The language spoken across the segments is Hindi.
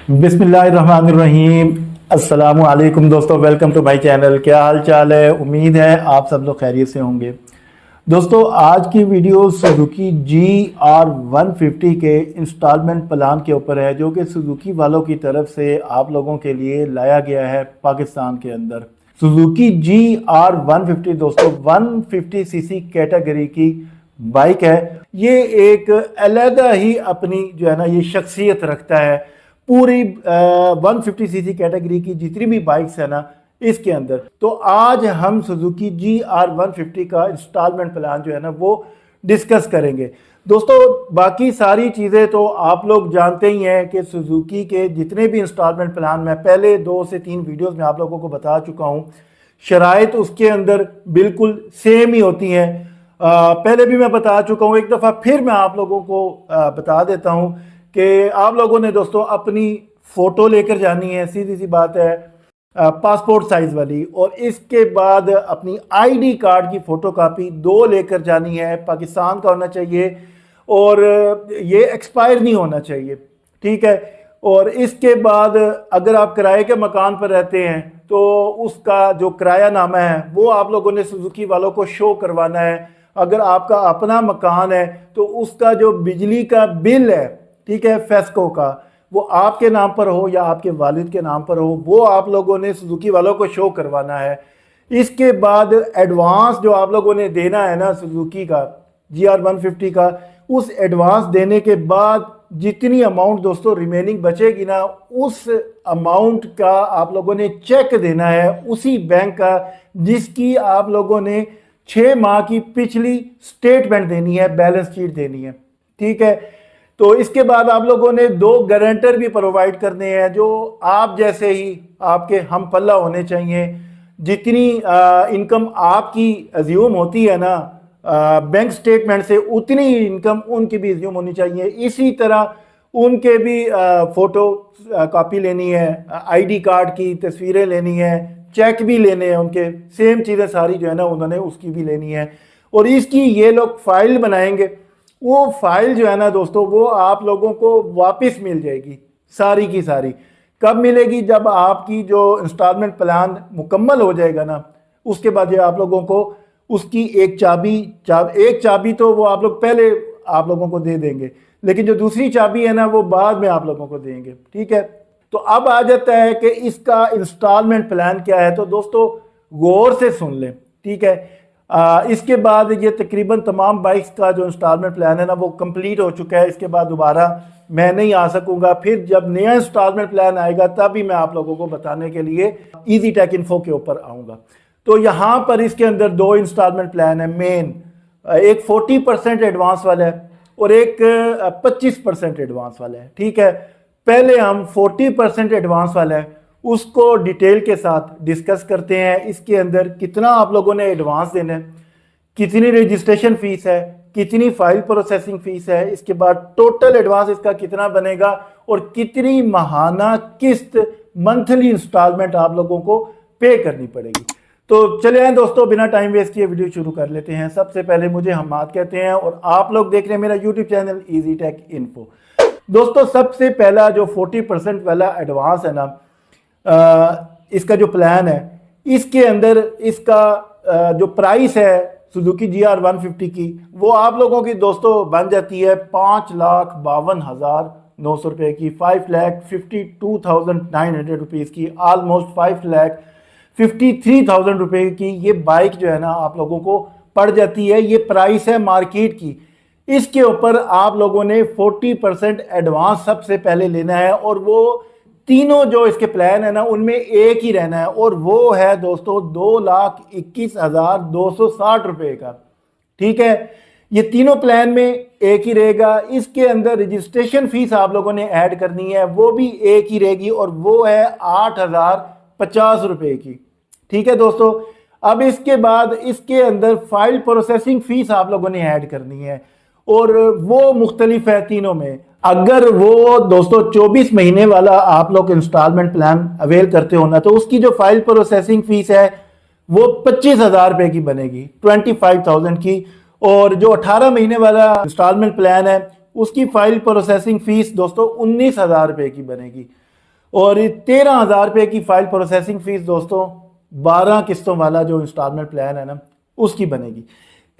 बिस्मिल्लाहिर्रहमानिर्रहीम। अस्सलामु अलैकुम दोस्तों, वेलकम टू माय चैनल। क्या हाल चाल है? उम्मीद है आप सब लोग खैरियत से होंगे। दोस्तों आज की वीडियो सुजुकी GR150 के इंस्टॉलमेंट प्लान के ऊपर है, जो कि सुजुकी वालों की तरफ से आप लोगों के लिए लाया गया है पाकिस्तान के अंदर। सुजुकी GR150 दोस्तों 150 सीसी कैटेगरी की बाइक है। ये एक अलग ही अपनी जो है ना ये शख्सियत रखता है। पूरी 150 सीसी कैटेगरी की जितनी भी बाइक्स है ना इसके अंदर, तो आज हम सुजुकी GR150 का इंस्टॉलमेंट प्लान जो है ना वो डिस्कस करेंगे। दोस्तों बाकी सारी चीज़ें तो आप लोग जानते ही हैं कि सुजुकी के जितने भी इंस्टॉलमेंट प्लान मैं पहले 2 से 3 वीडियोस में आप लोगों को बता चुका हूँ। शराइत उसके अंदर बिल्कुल सेम ही होती हैं। पहले भी मैं बता चुका हूँ, एक दफ़ा फिर मैं आप लोगों को बता देता हूँ कि आप लोगों ने दोस्तों अपनी फ़ोटो लेकर जानी है, सीधी सी बात है, पासपोर्ट साइज़ वाली, और इसके बाद अपनी आईडी कार्ड की फ़ोटोकॉपी 2 लेकर जानी है। पाकिस्तान का होना चाहिए और ये एक्सपायर नहीं होना चाहिए, ठीक है। और इसके बाद अगर आप किराए के मकान पर रहते हैं तो उसका जो किराया नामा है वो आप लोगों ने सुजुकी वालों को शो करवाना है। अगर आपका अपना मकान है तो उसका जो बिजली का बिल है, ठीक है, फेस्को का, वो आपके नाम पर हो या आपके वालिद के नाम पर हो, वो आप लोगों ने सुजुकी वालों को शो करवाना है। इसके बाद एडवांस जो आप लोगों ने देना है ना सुजुकी का GR150 का, उस एडवांस देने के बाद जितनी अमाउंट दोस्तों रिमेनिंग बचेगी ना, उस अमाउंट का आप लोगों ने चेक देना है उसी बैंक का जिसकी आप लोगों ने 6 माह की पिछली स्टेटमेंट देनी है, बैलेंस शीट देनी है, ठीक है। तो इसके बाद आप लोगों ने 2 गारंटर भी प्रोवाइड करने हैं जो आप जैसे ही आपके हम पल्ला होने चाहिए। जितनी इनकम आपकी अज्यूम होती है ना बैंक स्टेटमेंट से, उतनी इनकम उनकी भी अज्यूम होनी चाहिए। इसी तरह उनके भी फ़ोटो कॉपी लेनी है, आईडी कार्ड की तस्वीरें लेनी है, चेक भी लेने हैं उनके, सेम चीज़ें सारी जो है ना उन्होंने उसकी भी लेनी है। और इसकी ये लोग फाइल बनाएंगे। वो फाइल जो है ना दोस्तों वो आप लोगों को वापस मिल जाएगी सारी की सारी। कब मिलेगी? जब आपकी जो इंस्टॉलमेंट प्लान मुकम्मल हो जाएगा ना, उसके बाद ये आप लोगों को उसकी एक चाबी तो वो आप लोग पहले आप लोगों को दे देंगे, लेकिन जो दूसरी चाबी है ना वो बाद में आप लोगों को देंगे, ठीक है। तो अब आ जाता है कि इसका इंस्टॉलमेंट प्लान क्या है। तो दोस्तों गौर से सुन लें, ठीक है। इसके बाद ये तकरीबन तमाम बाइक्स का जो इंस्टॉलमेंट प्लान है ना वो कंप्लीट हो चुका है। इसके बाद दोबारा मैं नहीं आ सकूंगा। फिर जब नया इंस्टॉलमेंट प्लान आएगा तभी मैं आप लोगों को बताने के लिए इजी टेक इन्फो के ऊपर आऊँगा। तो यहाँ पर इसके अंदर 2 इंस्टॉलमेंट प्लान है मेन, एक 40% एडवांस वाला है और एक 25% एडवांस वाला है, ठीक है। पहले हम 40% एडवांस वाला है उसको डिटेल के साथ डिस्कस करते हैं। इसके अंदर कितना आप लोगों ने एडवांस देना है, कितनी रजिस्ट्रेशन फीस है, कितनी फाइल प्रोसेसिंग फीस है, इसके बाद टोटल एडवांस इसका कितना बनेगा और कितनी माहाना किस्त मंथली इंस्टॉलमेंट आप लोगों को पे करनी पड़ेगी। तो चले आए दोस्तों, बिना टाइम वेस्ट किए वीडियो शुरू कर लेते हैं। सबसे पहले मुझे हम्माद कहते हैं और आप लोग देख रहे हैं मेरा YouTube channel easy take info. दोस्तों सबसे पहला जो 40% वाला एडवांस है ना, इसका जो प्लान है इसके अंदर इसका जो प्राइस है सुजुकी GR150 की, वो आप लोगों की दोस्तों बन जाती है 5,52,900 रुपये की, 5,52,900 रुपीज़ की, ऑलमोस्ट 5,53,000 रुपये की ये बाइक जो है ना आप लोगों को पड़ जाती है। ये प्राइस है मार्केट की। इसके ऊपर आप लोगों ने 40% एडवांस सबसे पहले लेना है और वो तीनों जो इसके प्लान है ना उनमें एक ही रहना है और वो है दोस्तों 2,21,260 रुपये का, ठीक है। ये तीनों प्लान में एक ही रहेगा। इसके अंदर रजिस्ट्रेशन फीस आप लोगों ने ऐड करनी है, वो भी एक ही रहेगी और वो है 8,050 रुपये की, ठीक है दोस्तों। अब इसके बाद इसके अंदर फाइल प्रोसेसिंग फीस आप लोगों ने ऐड करनी है और वो मुख्तलिफ है तीनों में। अगर वो दोस्तों 24 महीने वाला आप लोग इंस्टॉलमेंट प्लान अवेल करते हो ना, तो उसकी जो फाइल प्रोसेसिंग फीस है वो 25,000 रुपये की बनेगी, 25,000 की। और जो 18 महीने वाला इंस्टॉलमेंट प्लान है उसकी फाइल प्रोसेसिंग फीस दोस्तों 19,000 रुपये की बनेगी। और 13,000 रुपये की फाइल प्रोसेसिंग फीस दोस्तों 12 किस्तों वाला जो इंस्टॉलमेंट प्लान है ना उसकी बनेगी।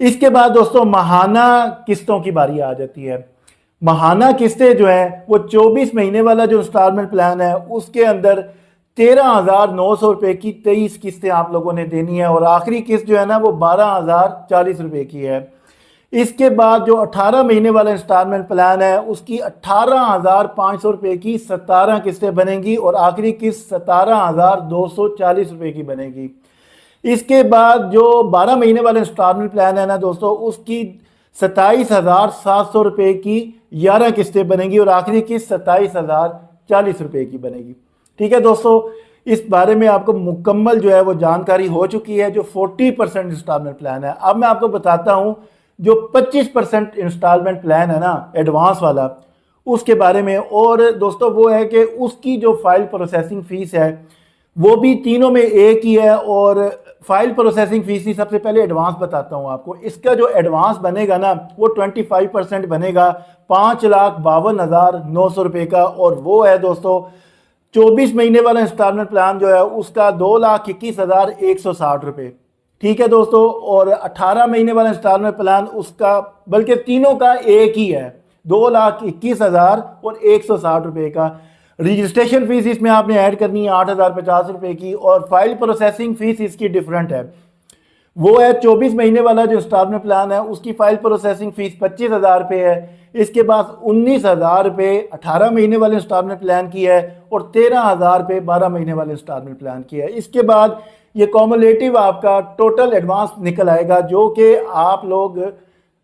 इसके बाद दोस्तों माहाना किस्तों की बारी आ जाती है। माहाना किस्तें जो है वो 24 महीने वाला जो इंस्टॉलमेंट प्लान है उसके अंदर 13,900 रुपये की 23 किस्तें आप लोगों ने देनी है और आखिरी किस्त जो है ना वो 12,040 रुपये की है। इसके बाद जो 18 महीने वाला इंस्टॉलमेंट प्लान है उसकी 18,500 रुपये की 17 किस्तें बनेंगी और आखिरी किस्त 17,240 रुपये की बनेगी। इसके बाद जो 12 महीने वाला इंस्टॉलमेंट प्लान है ना दोस्तों उसकी 27,700 रुपये की 11 किस्तें बनेंगी और आखिरी किस्त 27,040 रुपये की बनेगी। ठीक है दोस्तों, इस बारे में आपको मुकम्मल जो है वो जानकारी हो चुकी है जो 40% इंस्टॉलमेंट प्लान है। अब मैं आपको बताता हूँ जो 25% इंस्टॉलमेंट प्लान है ना एडवांस वाला उसके बारे में। और दोस्तों वो है कि उसकी जो फाइल प्रोसेसिंग फ़ीस है वो भी तीनों में एक ही है। और फाइल प्रोसेसिंग फीस ही सबसे पहले एडवांस बताता हूँ आपको। इसका जो एडवांस बनेगा ना वो 25% बनेगा 5,52,900 रुपये का। और वो है दोस्तों 24 महीने वाला इंस्टॉलमेंट प्लान जो है उसका 2,21,160 रुपये। ठीक है दोस्तों, और 18 महीने वाला इंस्टॉलमेंट प्लान उसका बल्कि तीनों का एक ही है 2,21,160 रुपये का। रजिस्ट्रेशन फीस इसमें आपने ऐड करनी है 8,050 रुपये की और फाइल प्रोसेसिंग फीस इसकी डिफरेंट है। वो है 24 महीने वाला जो इंस्टॉलमेंट प्लान है उसकी फाइल प्रोसेसिंग फीस 25,000 रुपये है। इसके बाद 19,000 रुपये 18 महीने वाले इंस्टॉलमेंट प्लान की है और 13,000 रुपये 12 महीने वाले इंस्टॉलमेंट प्लान की है। इसके बाद ये कॉमुलेटिव आपका टोटल एडवांस निकल आएगा जो कि आप लोग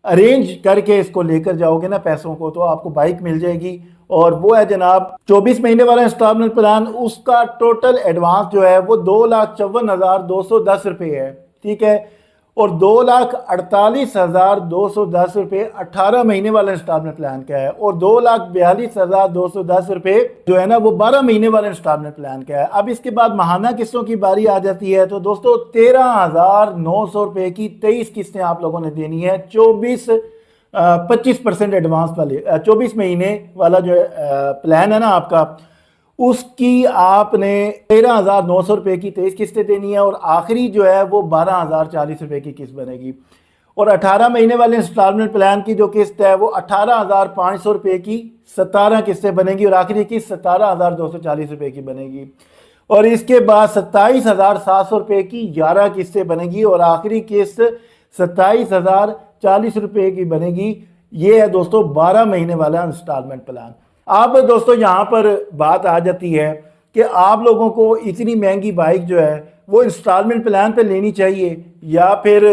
अरेंज करके इसको लेकर जाओगे ना पैसों को तो आपको बाइक मिल जाएगी। और वो है जनाब 24 महीने वाला इंस्टॉलमेंट प्लान उसका टोटल एडवांस जो है वो 2,54,210 रुपये है। ठीक है, और 2,48,210 रुपये 18 महीने वाला इंस्टॉलमेंट प्लान का है और 2,42,210 रुपये जो है ना वो 12 महीने वाला इंस्टॉलमेंट प्लान का है। अब इसके बाद माहाना किस्तों की बारी आ जाती है तो दोस्तों 13,900 रुपये की 23 किस्तें आप लोगों ने देनी है। 25% एडवांस वाले 24 महीने वाला जो प्लान है ना आपका उसकी आपने 13,900 रुपये की 23 किस्तें देनी है और आखिरी जो है वो 12,040 रुपये की किस्त बनेगी। और 18 महीने वाले इंस्टॉलमेंट प्लान की जो किस्त है वो 18,500 रुपये की 17 किस्तें बनेगी और आखिरी किस्त 17,240 रुपये की बनेगी। और इसके बाद 27,700 रुपये की 11 किस्तें बनेगी और आखिरी किस्त 27,040 रुपये की बनेगी। ये है दोस्तों 12 महीने वाला इंस्टॉलमेंट प्लान। अब दोस्तों यहाँ पर बात आ जाती है कि आप लोगों को इतनी महंगी बाइक जो है वो इंस्टॉलमेंट प्लान पे लेनी चाहिए या फिर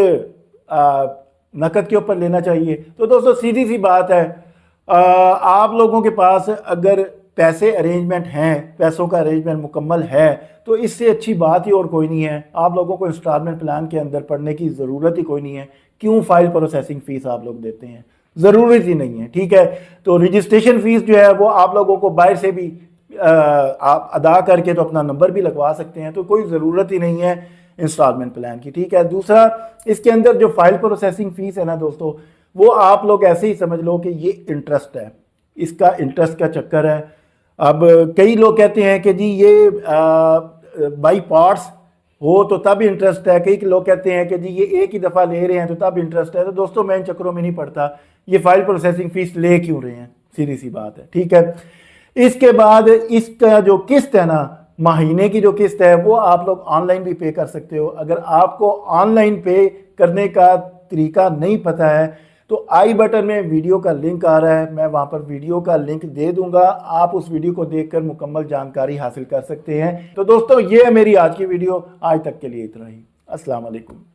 नकद के ऊपर लेना चाहिए। तो दोस्तों सीधी सी बात है, आप लोगों के पास अगर पैसे अरेंजमेंट हैं, पैसों का अरेंजमेंट मुकम्मल है तो इससे अच्छी बात ही और कोई नहीं है। आप लोगों को इंस्टॉलमेंट प्लान के अंदर पढ़ने की ज़रूरत ही कोई नहीं है। क्यों फाइल प्रोसेसिंग फ़ीस आप लोग देते हैं, ज़रूरत ही नहीं है। ठीक है, तो रजिस्ट्रेशन फ़ीस जो है वो आप लोगों को बाहर से भी आप अदा करके तो अपना नंबर भी लगवा सकते हैं, तो कोई ज़रूरत ही नहीं है इंस्टॉलमेंट प्लान की। ठीक है, दूसरा इसके अंदर जो फाइल प्रोसेसिंग फ़ीस है ना दोस्तों वो आप लोग ऐसे ही समझ लो कि ये इंटरेस्ट है, इसका इंटरेस्ट का चक्कर है। अब कई लोग कहते हैं कि जी ये बाई पार्ट्स हो तो तब इंटरेस्ट है, कई लोग कहते हैं कि जी ये एक ही दफ़ा ले रहे हैं तो तब इंटरेस्ट है। तो दोस्तों मैं इन चक्करों में नहीं पड़ता, ये फाइल प्रोसेसिंग फ़ीस ले क्यों रहे हैं, सीधी सी बात है। ठीक है, इसके बाद इसका जो किस्त है ना महीने की जो किस्त है वो आप लोग ऑनलाइन भी पे कर सकते हो। अगर आपको ऑनलाइन पे करने का तरीका नहीं पता है तो आई बटन में वीडियो का लिंक आ रहा है, मैं वहाँ पर वीडियो का लिंक दे दूंगा, आप उस वीडियो को देखकर मुकम्मल जानकारी हासिल कर सकते हैं। तो दोस्तों ये है मेरी आज की वीडियो, आज तक के लिए इतना ही। अस्सलाम वालेकुम।